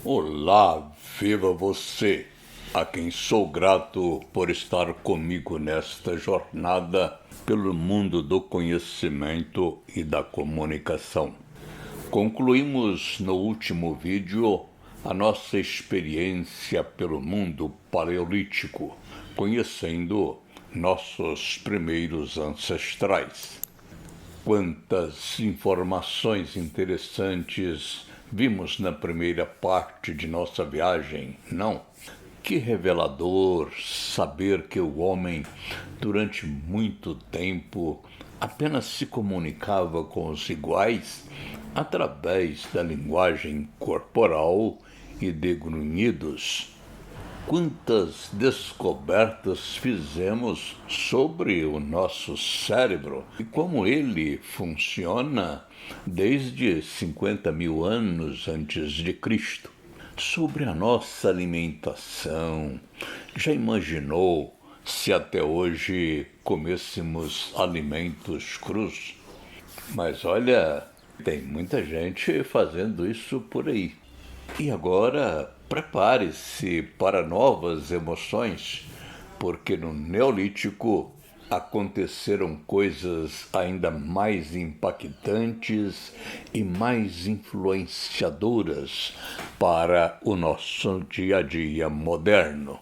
Olá, viva você, a quem sou grato por estar comigo nesta jornada pelo mundo do conhecimento e da comunicação. Concluímos no último vídeo a nossa experiência pelo mundo paleolítico, conhecendo nossos primeiros ancestrais. Quantas informações interessantes vimos na primeira parte de nossa viagem, não? Que revelador saber que o homem, durante muito tempo, apenas se comunicava com os iguais através da linguagem corporal e de grunhidos. Quantas descobertas fizemos sobre o nosso cérebro e como ele funciona desde 50 mil anos antes de Cristo. Sobre a nossa alimentação, já imaginou se até hoje comêssemos alimentos crus? Mas olha, tem muita gente fazendo isso por aí. E agora, prepare-se para novas emoções, porque no Neolítico aconteceram coisas ainda mais impactantes e mais influenciadoras para o nosso dia a dia moderno.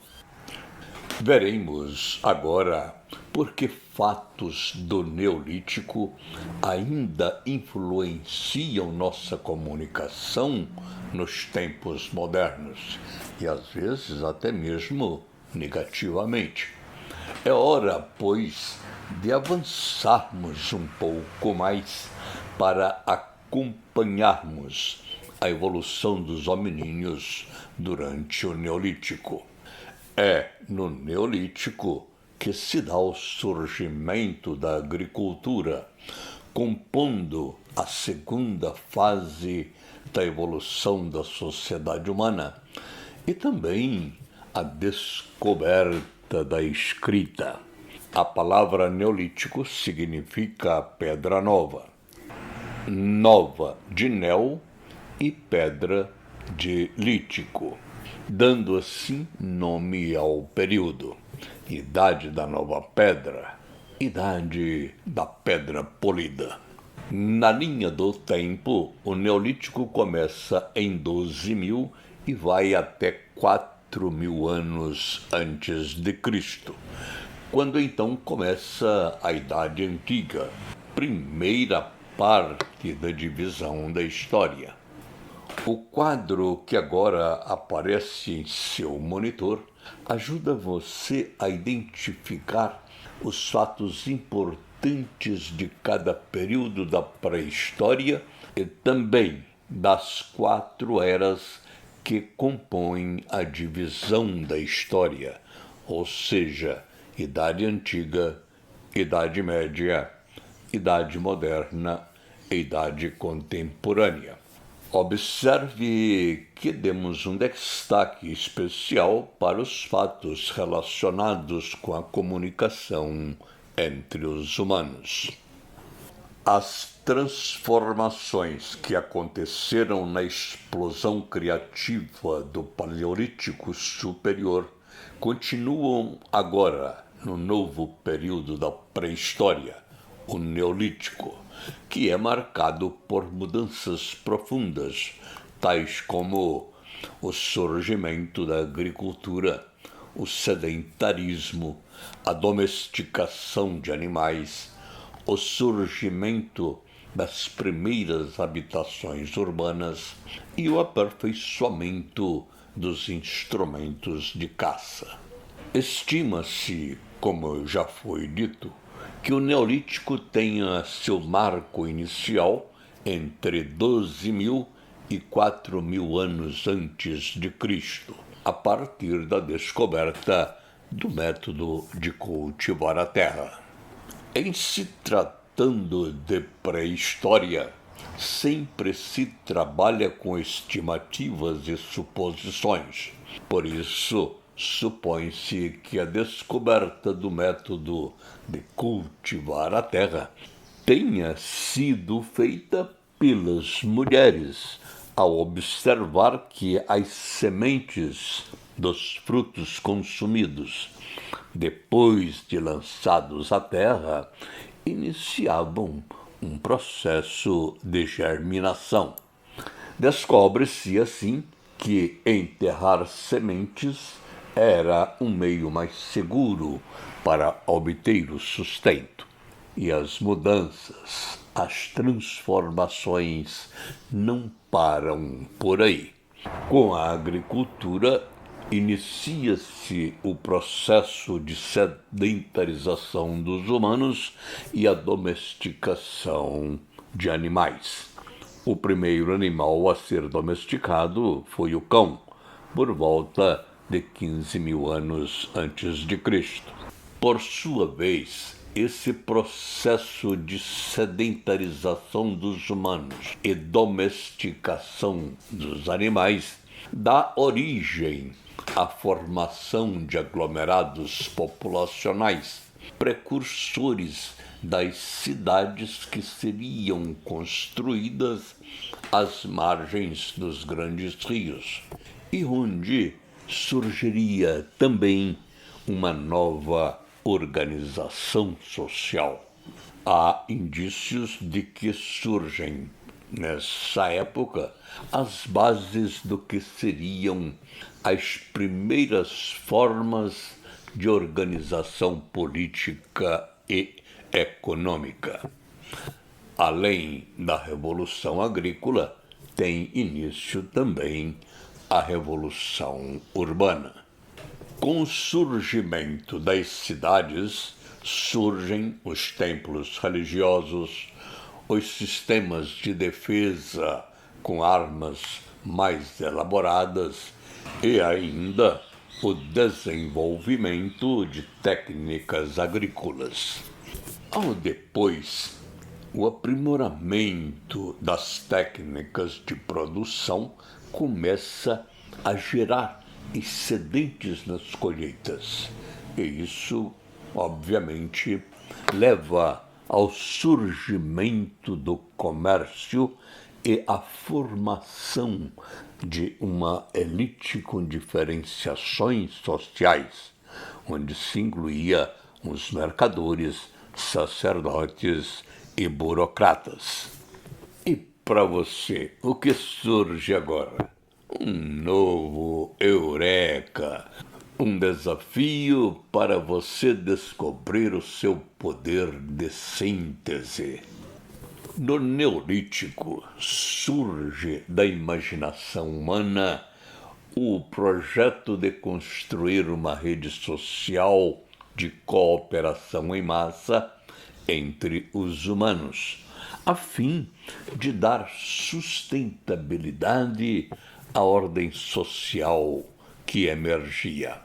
Veremos agora por que fatos do Neolítico ainda influenciam nossa comunicação nos tempos modernos e às vezes até mesmo negativamente. É hora, pois, de avançarmos um pouco mais para acompanharmos a evolução dos hominíneos durante o Neolítico. É no Neolítico que se dá o surgimento da agricultura, compondo a segunda fase da evolução da sociedade humana e também a descoberta da escrita. A palavra Neolítico significa pedra nova. Nova de neo e pedra de lítico, dando assim nome ao período. Idade da nova pedra, idade da pedra polida. Na linha do tempo, o Neolítico começa em 12.000 e vai até 4.000 anos antes de Cristo, quando então começa a Idade Antiga, primeira parte da divisão da história. O quadro que agora aparece em seu monitor ajuda você a identificar os fatos importantes de cada período da pré-história e também das 4 eras que compõem a divisão da história, ou seja, Idade Antiga, Idade Média, Idade Moderna e Idade Contemporânea. Observe que demos um destaque especial para os fatos relacionados com a comunicação entre os humanos. As transformações que aconteceram na explosão criativa do Paleolítico Superior continuam agora no novo período da pré-história, o Neolítico, que é marcado por mudanças profundas, tais como o surgimento da agricultura, o sedentarismo, a domesticação de animais, o surgimento das primeiras habitações urbanas e o aperfeiçoamento dos instrumentos de caça. Estima-se, como já foi dito, que o Neolítico tenha seu marco inicial entre 12.000 e 4.000 anos antes de Cristo, a partir da descoberta do método de cultivar a terra. Em se tratando de pré-história, sempre se trabalha com estimativas e suposições. Por isso, supõe-se que a descoberta do método de cultivar a terra tenha sido feita pelas mulheres, ao observar que as sementes dos frutos consumidos, depois de lançados à terra, iniciavam um processo de germinação. Descobre-se, assim, que enterrar sementes era um meio mais seguro para obter o sustento. E as mudanças, as transformações não param por aí. Com a agricultura, inicia-se o processo de sedentarização dos humanos e a domesticação de animais. O primeiro animal a ser domesticado foi o cão, por volta de 15.000 anos antes de Cristo. Por sua vez, esse processo de sedentarização dos humanos e domesticação dos animais dá origem à formação de aglomerados populacionais, precursores das cidades que seriam construídas às margens dos grandes rios, e onde surgiria também uma nova organização social. Há indícios de que surgem, nessa época, as bases do que seriam as primeiras formas de organização política e econômica. Além da Revolução Agrícola, tem início também a Revolução Urbana. Com o surgimento das cidades, surgem os templos religiosos, os sistemas de defesa com armas mais elaboradas e ainda o desenvolvimento de técnicas agrícolas. Ao depois, o aprimoramento das técnicas de produção começa a gerar excedentes nas colheitas. E isso, obviamente, leva ao surgimento do comércio e à formação de uma elite com diferenciações sociais, onde se incluía os mercadores, sacerdotes e burocratas. E para você, o que surge agora? Um novo eureka, um desafio para você descobrir o seu poder de síntese. No Neolítico, surge da imaginação humana o projeto de construir uma rede social de cooperação em massa entre os humanos, a fim de dar sustentabilidade à ordem social que emergia.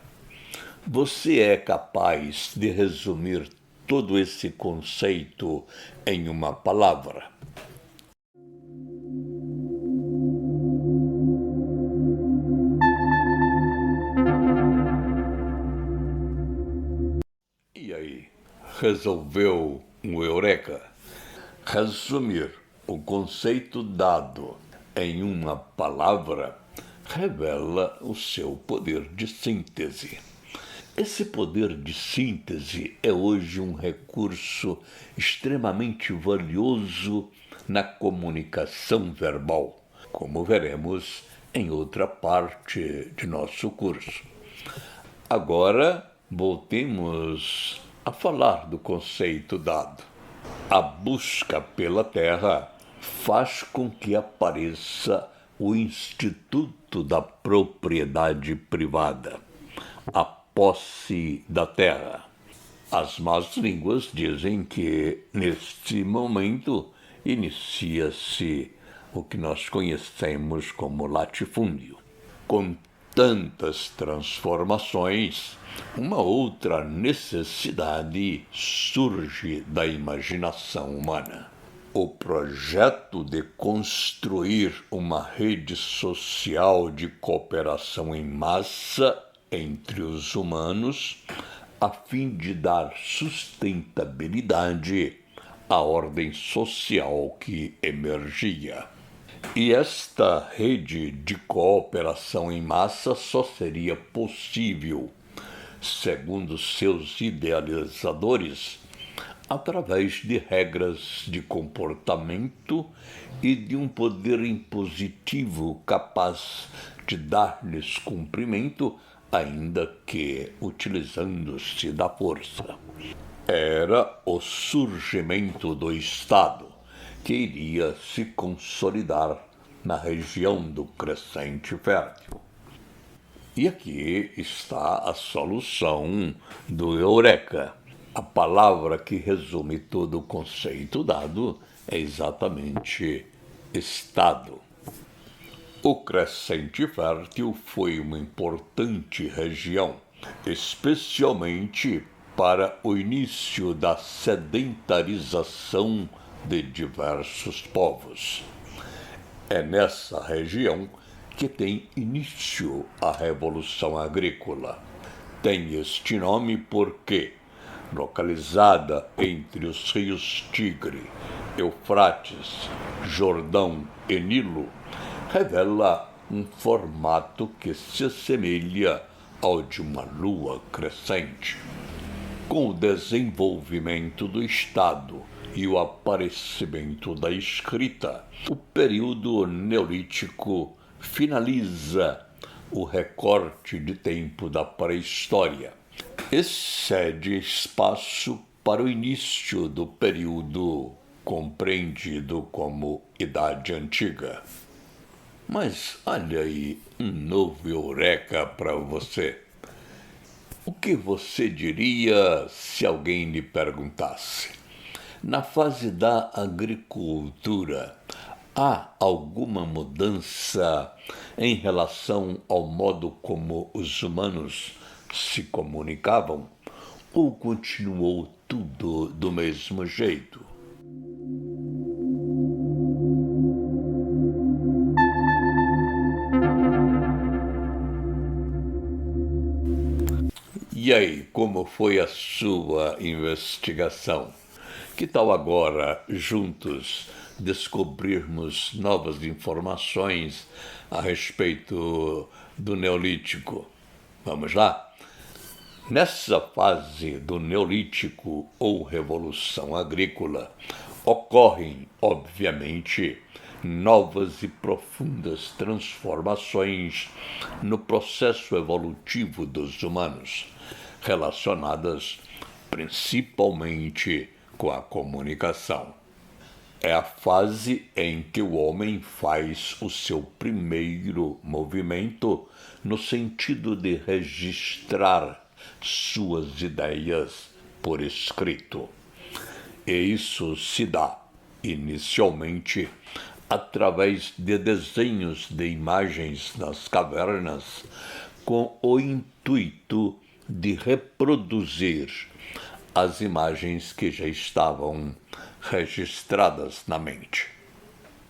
Você é capaz de resumir todo esse conceito em uma palavra? E aí, resolveu um eureka? Resumir o conceito dado em uma palavra revela o seu poder de síntese. Esse poder de síntese é hoje um recurso extremamente valioso na comunicação verbal, como veremos em outra parte de nosso curso. Agora, voltemos a falar do conceito dado. A busca pela terra faz com que apareça o Instituto da Propriedade Privada, a posse da terra. As más línguas dizem que, neste momento, inicia-se o que nós conhecemos como latifúndio. Com tantas transformações, uma outra necessidade surge da imaginação humana. O projeto de construir uma rede social de cooperação em massa entre os humanos, a fim de dar sustentabilidade à ordem social que emergia. E esta rede de cooperação em massa só seria possível, segundo seus idealizadores, através de regras de comportamento e de um poder impositivo capaz de dar-lhes cumprimento, ainda que utilizando-se da força. Era o surgimento do Estado, que iria se consolidar na região do Crescente Fértil. E aqui está a solução do Eureka. A palavra que resume todo o conceito dado é exatamente Estado. O Crescente Fértil foi uma importante região, especialmente para o início da sedentarização de diversos povos. É nessa região que tem início a Revolução Agrícola. Tem este nome porque, localizada entre os rios Tigre, Eufrates, Jordão e Nilo, revela um formato que se assemelha ao de uma lua crescente. Com o desenvolvimento do Estado e o aparecimento da escrita, o período neolítico finaliza o recorte de tempo da pré-história e cede espaço para o início do período compreendido como Idade Antiga. Mas olha aí um novo eureka para você. O que você diria se alguém lhe perguntasse? Na fase da agricultura, há alguma mudança em relação ao modo como os humanos se comunicavam? Ou continuou tudo do mesmo jeito? E aí, como foi a sua investigação? Que tal agora, juntos, descobrirmos novas informações a respeito do Neolítico? Vamos lá? Nessa fase do Neolítico ou Revolução Agrícola, ocorrem, obviamente, novas e profundas transformações no processo evolutivo dos humanos, relacionadas principalmente com a comunicação. É a fase em que o homem faz o seu primeiro movimento no sentido de registrar suas ideias por escrito. E isso se dá, inicialmente, através de desenhos de imagens nas cavernas, com o intuito de reproduzir as imagens que já estavam registradas na mente.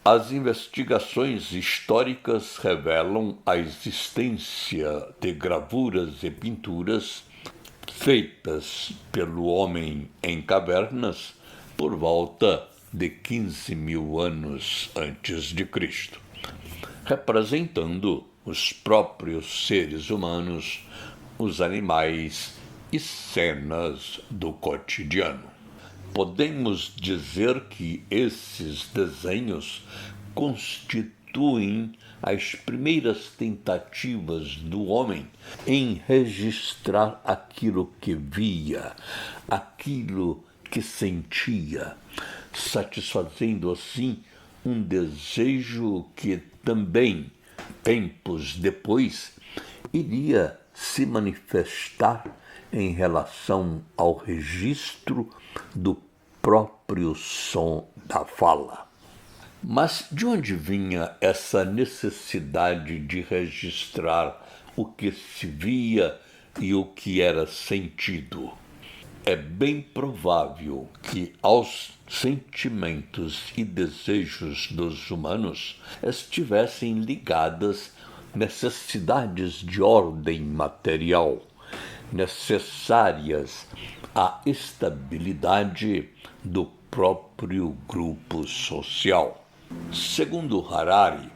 As investigações históricas revelam a existência de gravuras e pinturas feitas pelo homem em cavernas por volta de 15.000 anos antes de Cristo, representando os próprios seres humanos, os animais e cenas do cotidiano. Podemos dizer que esses desenhos constituem as primeiras tentativas do homem em registrar aquilo que via, aquilo que sentia, satisfazendo assim um desejo que também, tempos depois, iria se manifestar em relação ao registro do próprio som da fala. Mas de onde vinha essa necessidade de registrar o que se via e o que era sentido? é bem provável que aos sentimentos e desejos dos humanos estivessem ligadas necessidades de ordem material, necessárias à estabilidade do próprio grupo social. Segundo Harari,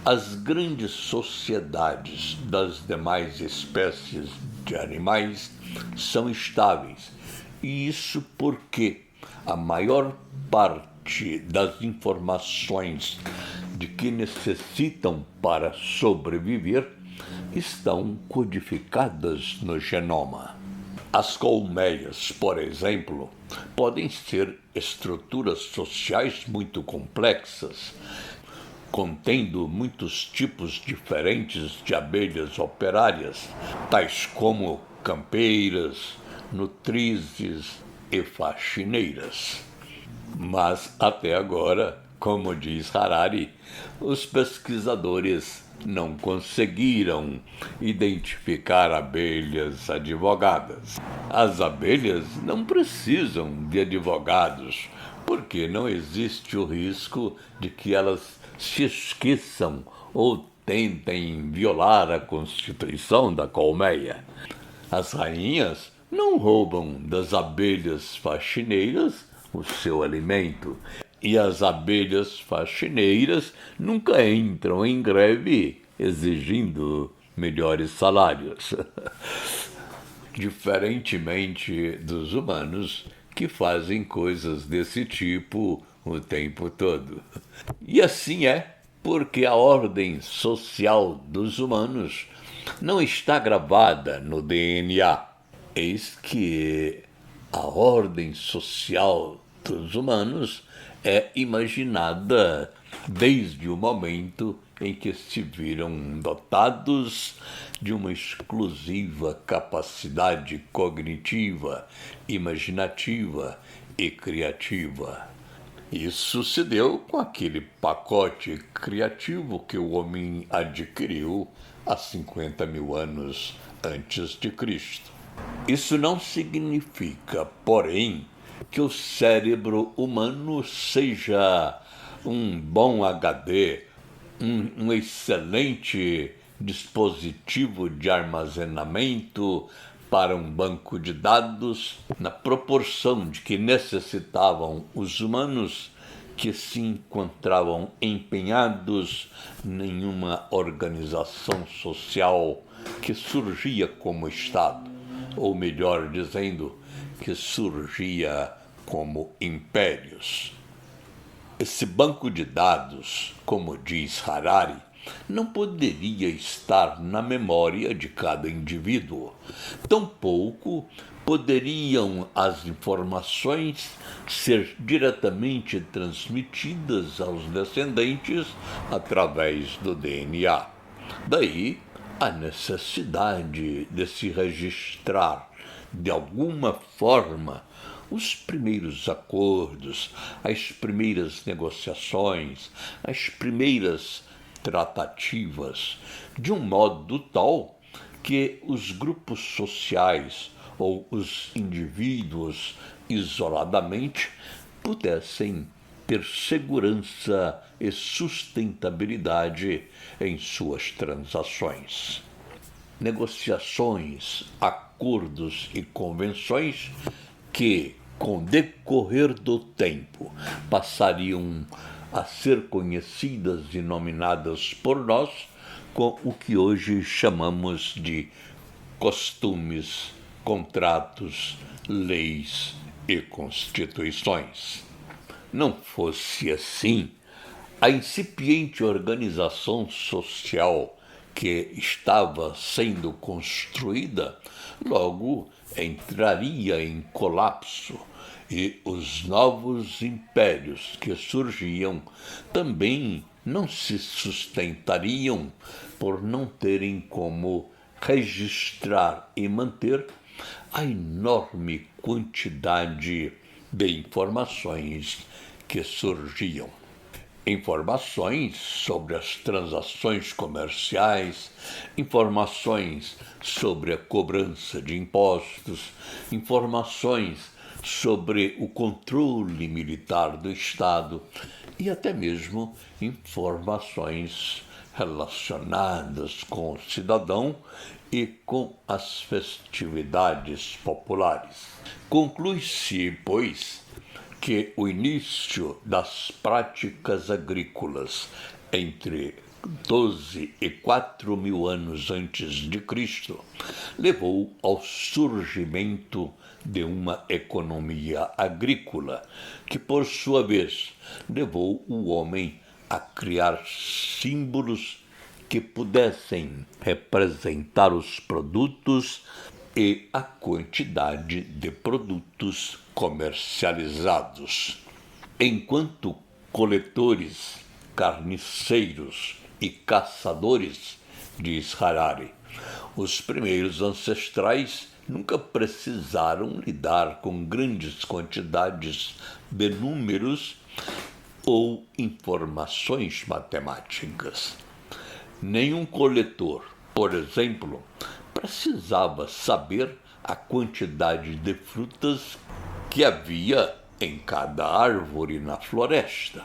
as grandes sociedades das demais espécies de animais são estáveis, e isso porque a maior parte das informações de que necessitam para sobreviver estão codificadas no genoma. As colmeias, por exemplo, podem ser estruturas sociais muito complexas, contendo muitos tipos diferentes de abelhas operárias, tais como campeiras, nutrizes e faxineiras. Mas, até agora, como diz Harari, os pesquisadores não conseguiram identificar abelhas advogadas. As abelhas não precisam de advogados, porque não existe o risco de que elas se esqueçam ou tentem violar a constituição da colmeia. As rainhas não roubam das abelhas faxineiras o seu alimento, e as abelhas faxineiras nunca entram em greve exigindo melhores salários. Diferentemente dos humanos, que fazem coisas desse tipo o tempo todo. E assim é porque a ordem social dos humanos não está gravada no DNA. Eis que a ordem social dos humanos é imaginada desde o momento em que se viram dotados de uma exclusiva capacidade cognitiva, imaginativa e criativa. Isso se deu com aquele pacote criativo que o homem adquiriu há 50 mil anos antes de Cristo. Isso não significa, porém, que o cérebro humano seja um bom HD, um excelente dispositivo de armazenamento para um banco de dados na proporção de que necessitavam os humanos que se encontravam empenhados em uma organização social que surgia como Estado, ou melhor dizendo, que surgia como impérios. Esse banco de dados, como diz Harari, não poderia estar na memória de cada indivíduo. Tampouco poderiam as informações ser diretamente transmitidas aos descendentes através do DNA. Daí a necessidade de se registrar de alguma forma os primeiros acordos, as primeiras negociações, as primeiras tratativas, de um modo tal que os grupos sociais ou os indivíduos isoladamente pudessem ter segurança e sustentabilidade em suas transações. Negociações, acordos e convenções que, com o decorrer do tempo, passariam a ser conhecidas e nominadas por nós com o que hoje chamamos de costumes, contratos, leis e constituições. Não fosse assim, a incipiente organização social que estava sendo construída logo entraria em colapso, e os novos impérios que surgiam também não se sustentariam por não terem como registrar e manter a enorme quantidade de informações que surgiam. informações sobre as transações comerciais, informações sobre a cobrança de impostos, informações sobre o controle militar do Estado e até mesmo informações relacionadas com o cidadão e com as festividades populares. Conclui-se, pois, que o início das práticas agrícolas entre 12 e 4 mil anos antes de Cristo levou ao surgimento de uma economia agrícola, que por sua vez levou o homem a criar símbolos que pudessem representar os produtos e a quantidade de produtos comercializados. Enquanto coletores, carniceiros e caçadores, diz Harari, os primeiros ancestrais nunca precisaram lidar com grandes quantidades de números ou informações matemáticas. Nenhum coletor, por exemplo, precisava saber a quantidade de frutas que havia em cada árvore na floresta.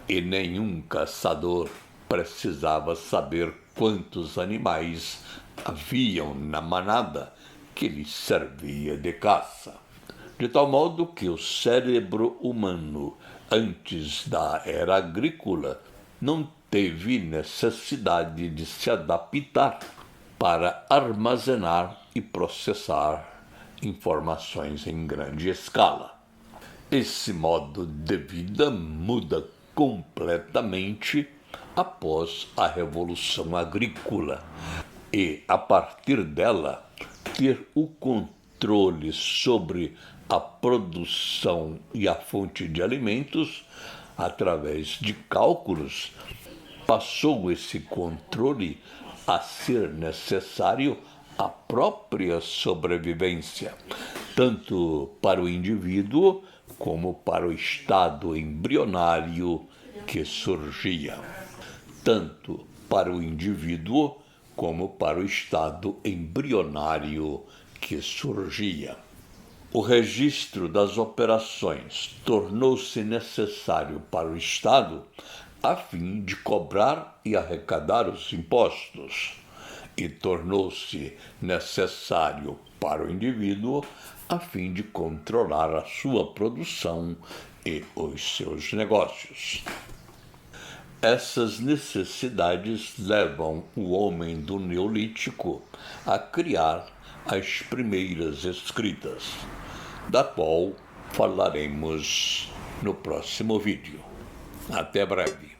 E nenhum caçador precisava saber quantos animais haviam na manada que lhe servia de caça. De tal modo que o cérebro humano, antes da era agrícola, não teve necessidade de se adaptar para armazenar e processar informações em grande escala. Esse modo de vida muda completamente após a Revolução Agrícola e, a partir dela, ter o controle sobre a produção e a fonte de alimentos através de cálculos, passou esse controle a ser necessário à própria sobrevivência, tanto para o indivíduo como para o estado embrionário que surgia. Tanto para o indivíduo como para o estado embrionário que surgia. O registro das operações tornou-se necessário para o Estado a fim de cobrar e arrecadar os impostos, e tornou-se necessário para o indivíduo a fim de controlar a sua produção e os seus negócios. Essas necessidades levam o homem do Neolítico a criar as primeiras escritas, da qual falaremos no próximo vídeo. Até breve.